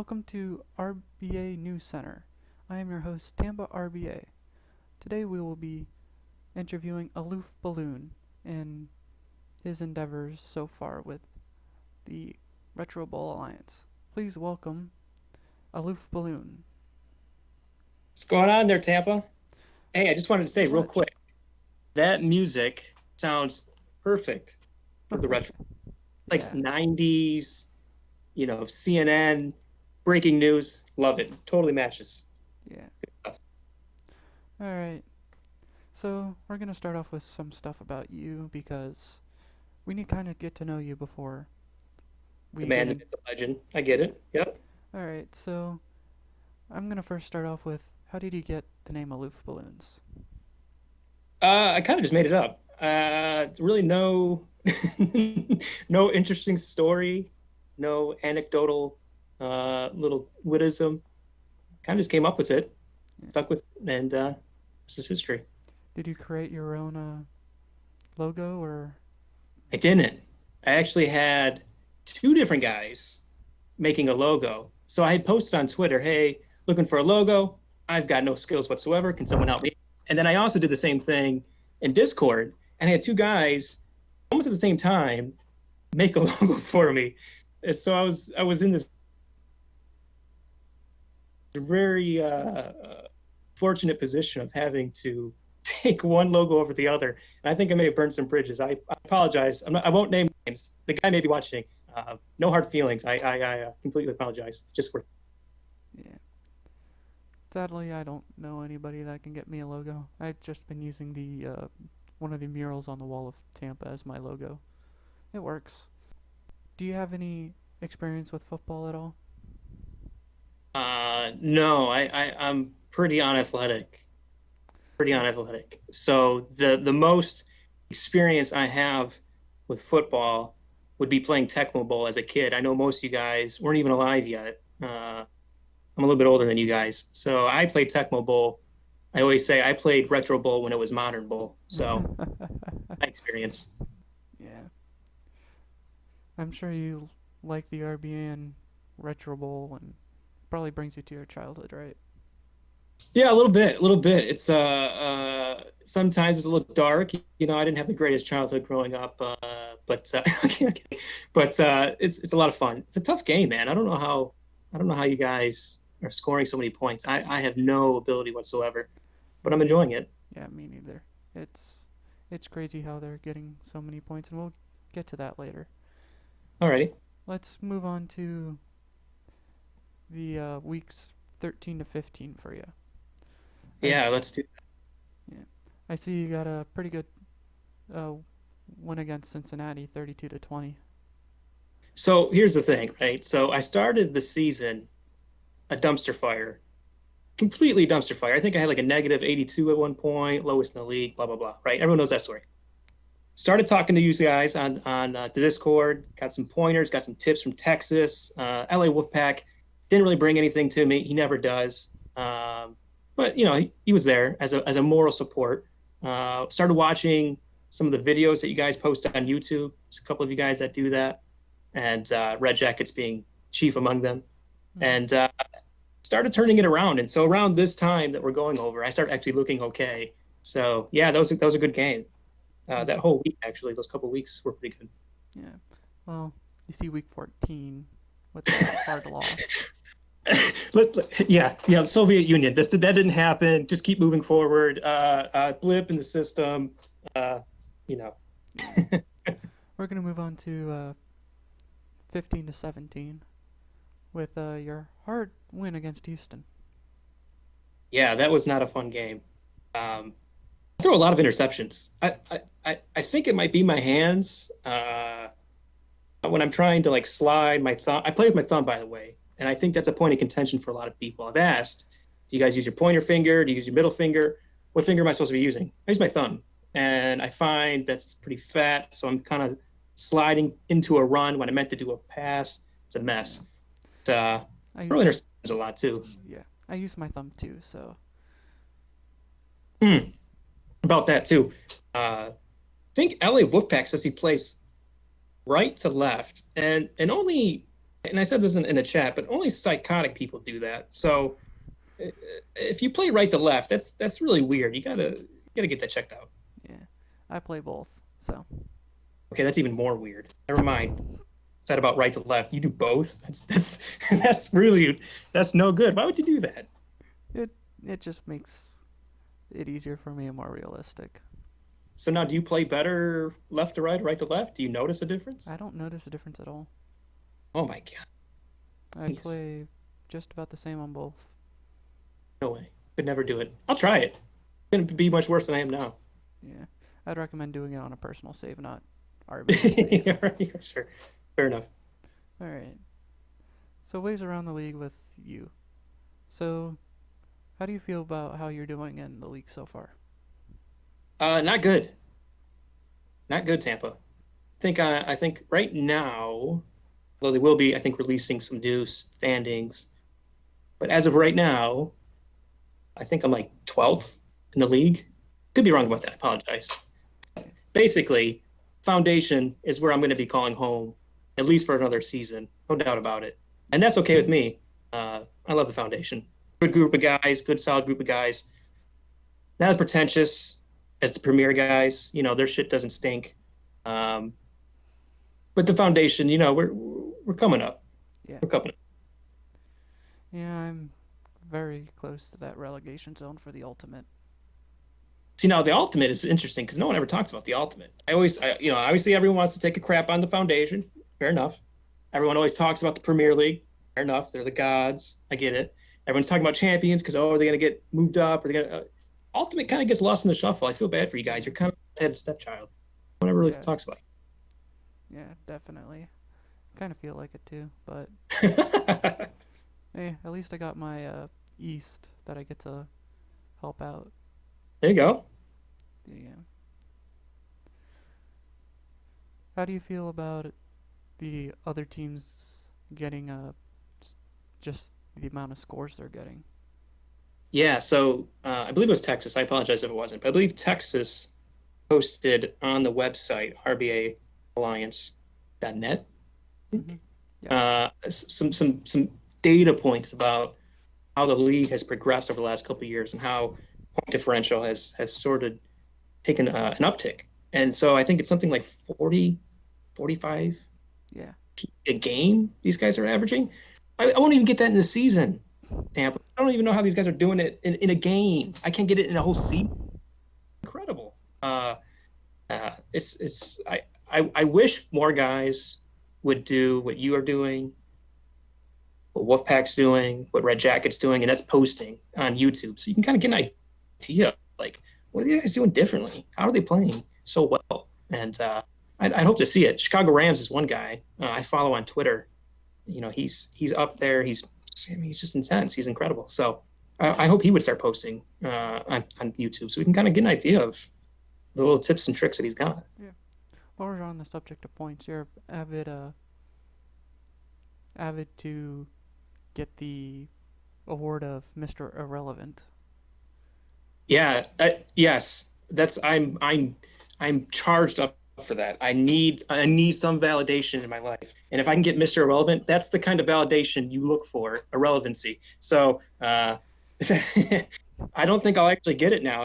Welcome to RBA News Center. I am your host, Tampa RBA. Today we will be interviewing Aloof and his endeavors so far with the Retro Bowl Alliance. Please welcome Aloof. What's going on there, Tampa? Hey, I just wanted to say Not real much. quick, that music sounds perfect for the retro. Like Yeah, 90s, CNN, breaking news. Love it. Totally matches. yeah. Alright, so we're gonna start off with some stuff about you because we need to kind of get to know you before The we get man, the in. myth, the legend. I get it. Yep. Alright, so I'm gonna first start off with how did you get the name Aloof Balloons? I kind of just made it up. Really no, no interesting story, no anecdotal, little wittism. Kind of just came up with it, Yeah. stuck with it, and this is history. Did you create your own logo or? I didn't. I actually had two different guys making a logo. So I had posted on Twitter, hey, looking for a logo. I've got no skills whatsoever. Can someone help me? And then I also did the same thing in Discord. And I had two guys almost at the same time make a logo for me. And so I was in this very fortunate position of having to take one logo over the other. And I think I may have burned some bridges. I apologize. I won't name names. The guy may be watching. No hard feelings. I completely apologize. Just for Yeah. Sadly, I don't know anybody that can get me a logo. I've just been using the one of the murals on the wall of Tampa as my logo. It works. Do you have any experience with football at all? no, I'm pretty unathletic. Pretty unathletic. So the most experience I have with football would be playing Tecmo Bowl as a kid. I know most of you guys weren't even alive yet. I'm a little bit older than you guys. So I played Tecmo Bowl. I always say I played Retro Bowl when it was Modern Bowl. So my experience. Yeah. I'm sure you like the RBA and Retro Bowl and probably brings you to your childhood, right? Yeah, a little bit, a little bit. It's sometimes it's a little dark. I didn't have the greatest childhood growing up, but but it's a lot of fun. It's a tough game, man. I don't know how you guys are scoring so many points. I have no ability whatsoever, but I'm enjoying it. Yeah, me neither. It's it's crazy how they're getting so many points and we'll get to that later. Alrighty. Let's move on to the weeks 13 to 15 for you. I Yeah, s- let's do. yeah. I see you got a pretty good uh, win against Cincinnati, 32 to 20. So here's the thing, right? So I started the season a dumpster fire, completely dumpster fire. I think I had like a negative 82 at one point, lowest in the league, blah blah blah. Right? Everyone knows that story. Started talking to you guys on the Discord, got some pointers, got some tips from Texas, LA Wolfpack. Didn't really bring anything to me. He never does. But he was there as a moral support. Started watching some of the videos that you guys post on YouTube. There's a couple of you guys that do that, and Red Jackets being chief among them. Hmm. And started turning it around. And so around this time that we're going over, I started actually looking okay. So yeah, that was a good game. Yeah, That whole week, actually, those couple of weeks were pretty good. yeah. Well, you see week 14 with a hard loss. Yeah, yeah, the Soviet Union. That didn't happen. Just keep moving forward. Blip in the system. Uh, you know. Yeah. We're going to move on to 15 to 17 with your hard win against Houston. Yeah, that was not a fun game. I throw a lot of interceptions. I think it might be my hands. When I'm trying to like slide my thumb, I play with my thumb, by the way, and I think that's a point of contention for a lot of people. I've asked, do you guys use your pointer finger? Do you use your middle finger? What finger am I supposed to be using? I use my thumb, and I find that's pretty fat, so I'm kind of sliding into a run when I meant to do a pass. It's a Yeah. mess. It's, I use throw my interceptions a lot too. yeah. I use my thumb too, so Hmm, about that too. I think LA Wolfpack says he plays right to left, and only and I said this in the chat, but only psychotic people do that. So if you play right to left, that's really weird. You gotta get that checked out. Yeah, I play both. So Okay, that's even more weird. Never mind. Said about right to left. You do both. That's that's really that's no good. Why would you do that? it it just makes it easier for me and more realistic. So now, do you play better left to right or right to left? Do you notice a difference? I don't notice a difference at all. Oh my God. I Yes. play just about the same on both. No way. Could never do it. I'll try it. Couldn't be much worse than I am now. Yeah, I'd recommend doing it on a personal save, not RBA save. Yeah, sure. Fair enough. All right. So waves around the league with you. So how do you feel about how you're doing in the league so far? Not good. Not good, Tampa. I think right now, though they will be, I think, releasing some new standings. But as of right now, I think I'm like 12th in the league. Could be wrong about that. I apologize. Yeah. Basically, foundation is where I'm going to be calling home, at least for another season. No doubt about it. And that's okay with me. I love the foundation. Good group of guys, good solid group of guys. Not as pretentious as the premier guys. Their shit doesn't stink. Um, but the foundation, we're coming up. Yeah. We're coming up. Yeah, I'm very close to that relegation zone for the ultimate. See, now the ultimate is interesting because no one ever talks about the ultimate. Obviously everyone wants to take a crap on the foundation. Fair enough. Everyone always talks about the Premier League. Fair enough. They're the gods. I get it. Everyone's talking about champions because, are they going to get moved up? Or they going to. Ultimate kind of gets lost in the shuffle. I feel bad for you guys. You're kind of head stepchild. No one ever really Yeah, talks about yeah, definitely. Kind of feel like it too, but it. hey, at least I got my East that I get to help out. There you go. Yeah. How do you feel about the other teams getting just the amount of scores they're getting? Yeah. So I believe it was Texas. I apologize if it wasn't, but I believe Texas posted on the website, RBA Alliance.net, Mhm. Yes. some data points about how the league has progressed over the last couple of years and how point differential has sort of taken an uptick. And so I think it's something like 40, 45 Yeah. a game these guys are averaging. I won't even get that in the season, Tampa. I don't even know how these guys are doing it in a game. I can't get it in a whole season. Incredible. I wish more guys would do what you are doing, what Wolfpack's doing, what Red Jacket's doing, and that's posting on YouTube. So you can kind of get an idea of, like, what are you guys doing differently? How are they playing so well? And I'd hope to see it. Chicago Rams is one guy I follow on Twitter. He's up there. He's just intense. He's incredible. So I hope he would start posting on YouTube so we can kind of get an idea of the little tips and tricks that he's got. Yeah. While we're on the subject of points, you're avid to get the award of Mr. Irrelevant. Yeah, yes, that's I'm charged up for that. I need some validation in my life, and if I can get Mr. Irrelevant, that's the kind of validation you look for, irrelevancy. So I don't think I'll actually get it now.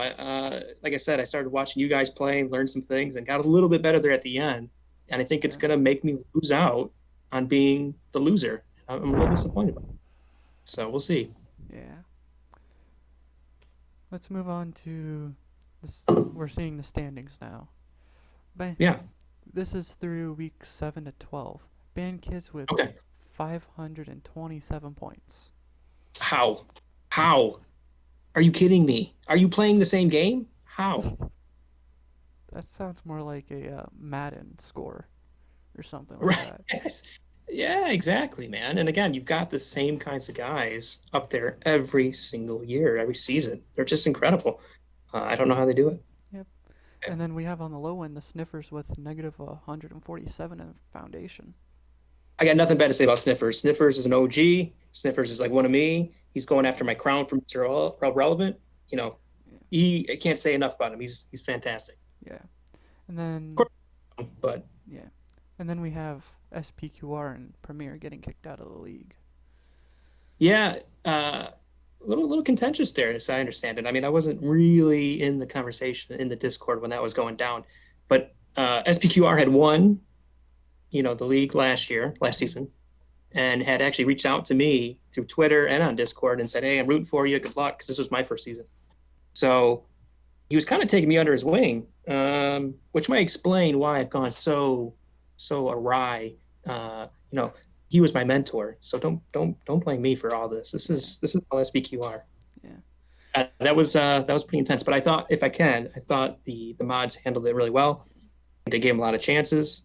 Like I said, I started watching you guys play, learned some things, and got a little bit better there at the end. And I think it's Yeah. gonna make me lose out on being the loser. I'm a little disappointed about it. So we'll see. Yeah. Let's move on to this. We're seeing the standings now. Yeah. This is through week 7 to 12. Band kids with Okay. 527 points. How? How? Are you kidding me? Are you playing the same game? How? That sounds more like a Madden score or something like Right. that. Yes. Yeah, exactly, man. And again, you've got the same kinds of guys up there every single year, every season. They're just incredible. I don't know how they do it. Yep. And then we have on the low end the Sniffers with negative 147 in foundation. I got nothing bad to say about Sniffers. Sniffers is an OG. Sniffers is like one of me. He's going after my crown from Mr. Relevant. You know, Yeah. I can't say enough about him. He's fantastic. Yeah. And then Of course, but yeah. And then we have SPQR and Premier getting kicked out of the league. Yeah, little contentious there, as I understand it. I mean, I wasn't really in the conversation in the Discord when that was going down, but SPQR had won, the league last season, and had actually reached out to me through Twitter and on Discord and said, "Hey, I'm rooting for you. Good luck," because this was my first season. So he was kind of taking me under his wing, which might explain why I've gone so awry. You know, he was my mentor, so don't blame me for all this. This Yeah, is this is all SBQR. yeah, That was pretty intense. But I thought the mods handled it really well. They gave him a lot of chances,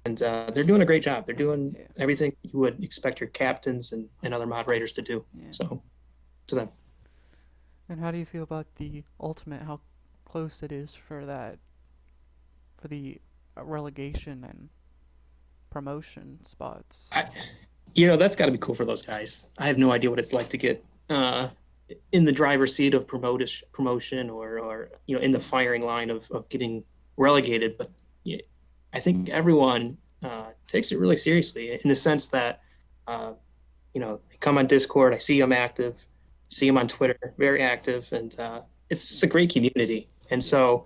and they're doing a great job. They're doing yeah, everything you would expect your captains and other moderators to do. yeah. So to them. And how do you feel about the ultimate? How close it is for the relegation and promotion spots? I, that's got to be cool for those guys. I have no idea what it's like to get uh, in the driver's seat of promotion or in the firing line of getting relegated. But yeah, I think everyone takes it really seriously in the sense that uh, they come on Discord. I see them active, see them on Twitter, very active, and it's just a great community. And Yeah, so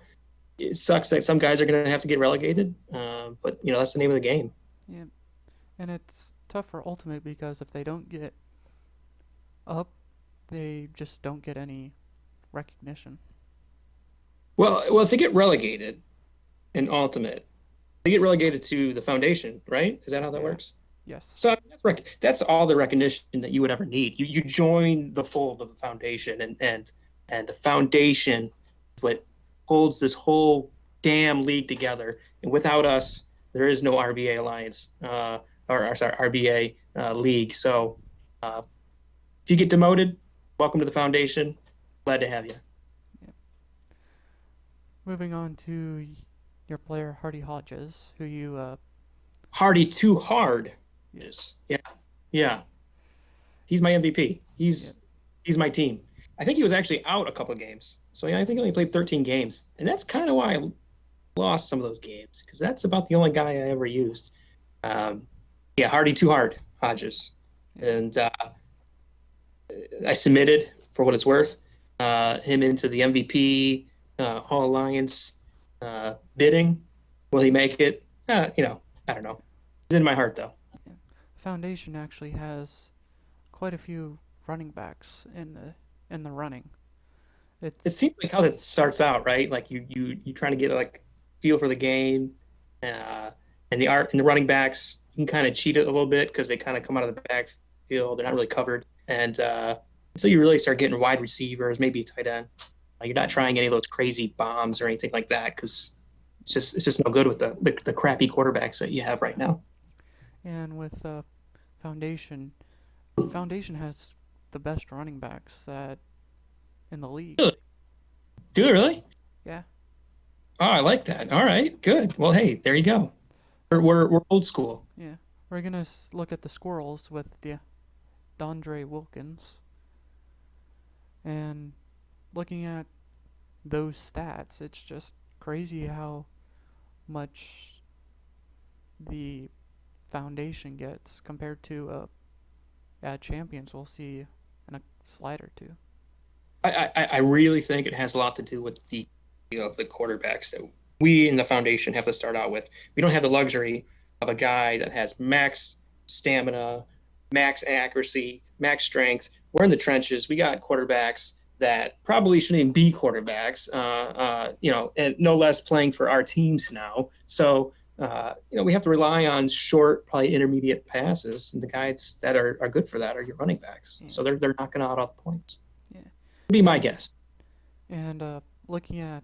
it sucks that some guys are going to have to get relegated, but that's the name of the game. yeah. And it's tough for ultimate because if they don't get up, they just don't get any recognition. Well, if they get relegated in Ultimate, they get relegated to the Foundation, right? Is that how that Yeah. works? Yes. So I mean, that's all the recognition that you would ever need. You join the fold of the Foundation, and the Foundation is what holds this whole damn league together. And without us, there is no RBA Alliance, or sorry, RBA League. So uh, if you get demoted, welcome to the Foundation. Glad to have you. Yeah. Moving on to your player Hardy Hodges, who you Hardy too hard. yeah, Yeah, yeah. He's my MVP. yeah, He's my team. I think he was actually out a couple of games. So yeah, I think he only played 13 games. And that's kind of why I lost some of those games, because that's about the only guy I ever used. Yeah, Hardy too hard, Hodges. yeah. And I submitted for what it's worth, him into the MVP All Alliance bidding. Will he make it? I don't know. It's in my heart though. Yeah. Foundation actually has quite a few running backs in the running. It It's seems like how that starts out, right? Like you trying to get like feel for the game, uh, and the running backs you can kind of cheat it a little bit because they kind of come out of the backfield, they're not really covered, and until you really start getting wide receivers, maybe a tight end, you're not trying any of those crazy bombs or anything like that because it's just no good with the crappy quarterbacks that you have right now. and with Foundation, Foundation has the best running backs that in the league. Really? Do it really? Yeah. Oh, I like that. All right, good. Well, hey, there you go. We're So we're, we're old school. yeah, we're gonna look at the squirrels with DeAndre Wilkins, and looking at those stats, it's just crazy how much the foundation gets compared to champions we'll see in a slide or two. I really think it has a lot to do with the quarterbacks that we in the foundation have to start out with. We don't have the luxury of a guy that has max stamina, max accuracy, max strength. We're in the trenches. We got quarterbacks that probably shouldn't even be quarterbacks, and no less playing for our teams now. So, we have to rely on short, probably intermediate passes. And the guys that are good for that are your running backs. Yeah, So they're knocking out all the points. yeah, Be my and guess. looking at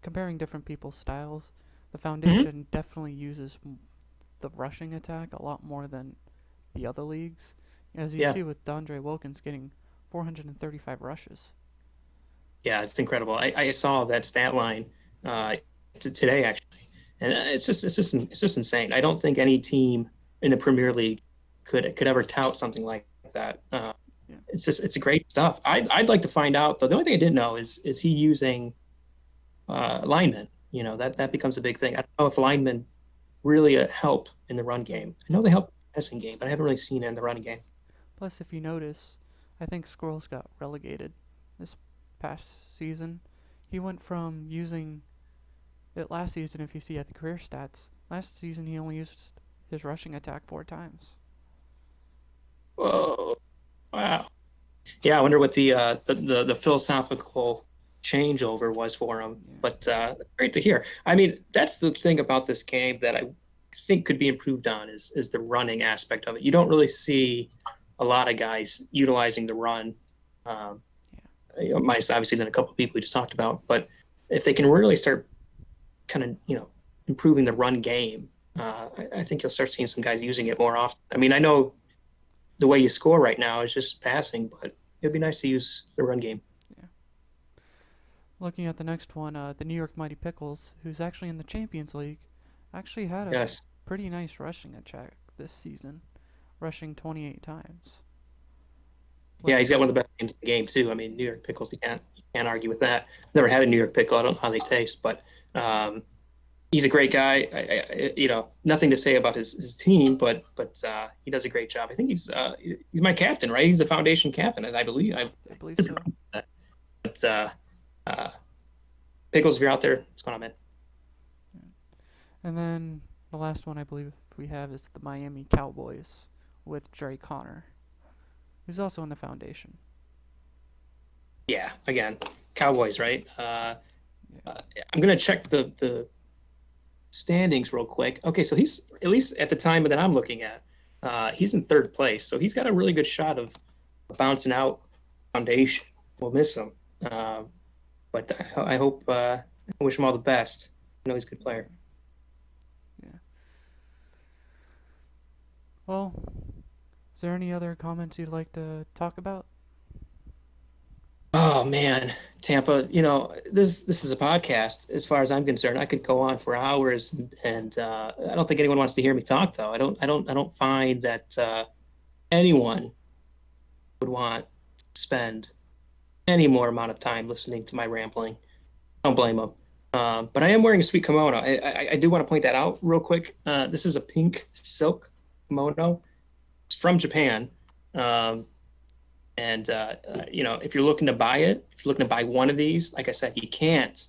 comparing different people's styles, the Mm-hmm. foundation definitely uses the rushing attack a lot more than the other leagues. As you Yeah, see with DeAndre Wilkins getting 435 rushes. yeah, it's incredible. I saw that stat line uh, today actually, and it's just insane. I don't think any team in the Premier League could ever tout something like that. Yeah, It's a great stuff. I'd like to find out though. The only thing I didn't know is he using linemen? That becomes a big thing. I don't know if linemen really a help in the run game. I know they help in the passing game, but I haven't really seen it in the run game. Plus, if you notice, I think Squirrels got relegated this past season. He went from using it last season, if you see at the career stats, last season he only used his rushing attack 4 times. Whoa, wow. Yeah, I wonder what the philosophical changeover was for him. Yeah. But great to hear. I mean, that's the thing about this game that I think could be improved on is the running aspect of it. You don't really see a lot of guys utilizing the run. Um, Yeah. Minus obviously than a couple of people we just talked about. But if they can really start kind of improving the run game, I think you'll start seeing some guys using it more often. I mean, I know the way you score right now is just passing, but it'd be nice to use the run game. Yeah. Looking at the next one, the New York Mighty Pickles, who's actually in the Champions League, actually had a Yes. pretty nice rushing attack this season, rushing 28 times. Yeah, With he's got one of the best games in the game too. I mean, New York pickles, you can't argue with that. Never had a New York pickle. I don't know how they taste, but um, he's a great guy. Nothing to say about his team, but he does a great job. I think he's my captain, right? He's the foundation captain, as I believe. I believe so. But uh, Pickles, if you're out there, what's going on, man? And then the last one I believe we have is the Miami Cowboys with Dre Connor, who's also in the foundation. Yeah, again, Cowboys, right? Yeah. I'm gonna check the standings real quick. Okay, so he's at least at the time that I'm looking at, he's in third place, so he's got a really good shot of bouncing out. Foundation, we'll miss him, but I hope I wish him all the best. I know he's a good player. Yeah. Well, is there any other comments you'd like to talk about? Oh man, Tampa, this is a podcast. As far as I'm concerned, I could go on for hours, and I don't think anyone wants to hear me talk. Though I don't find that anyone would want to spend any more amount of time listening to my rambling. I don't blame them. But I am wearing a sweet kimono. I do want to point that out real quick. This is a pink silk kimono. It's from Japan. Um, and if you're looking to buy it, if you're looking to buy one of these, like I said, you can't.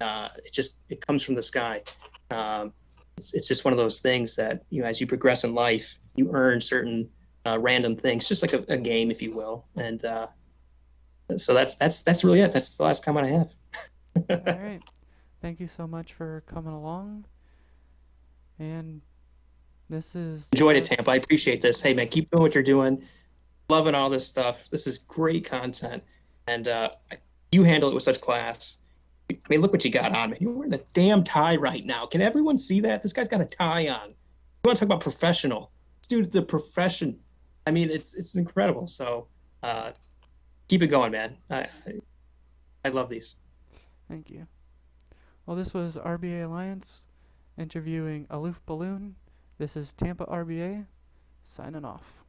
It comes from the sky. Um, it's just one of those things that as you progress in life, you earn certain random things, just like a game, if you will. And so that's really it. That's the last comment I All have. right. Thank you so much for coming along. And this is Enjoyed it, Tampa. I appreciate this. Hey, man, keep doing what you're doing. Loving all this stuff. This is great content, and you handle it with such class. I mean, look what you got on, man. You're wearing a damn tie right now. Can everyone see that? This guy's got a tie on. You want to talk about professional? This dude's the profession. I mean, it's incredible. So keep it going, man. I love these. Thank you. Well, this was RBA Alliance interviewing Aloof Balloon. This is Tampa RBA signing off.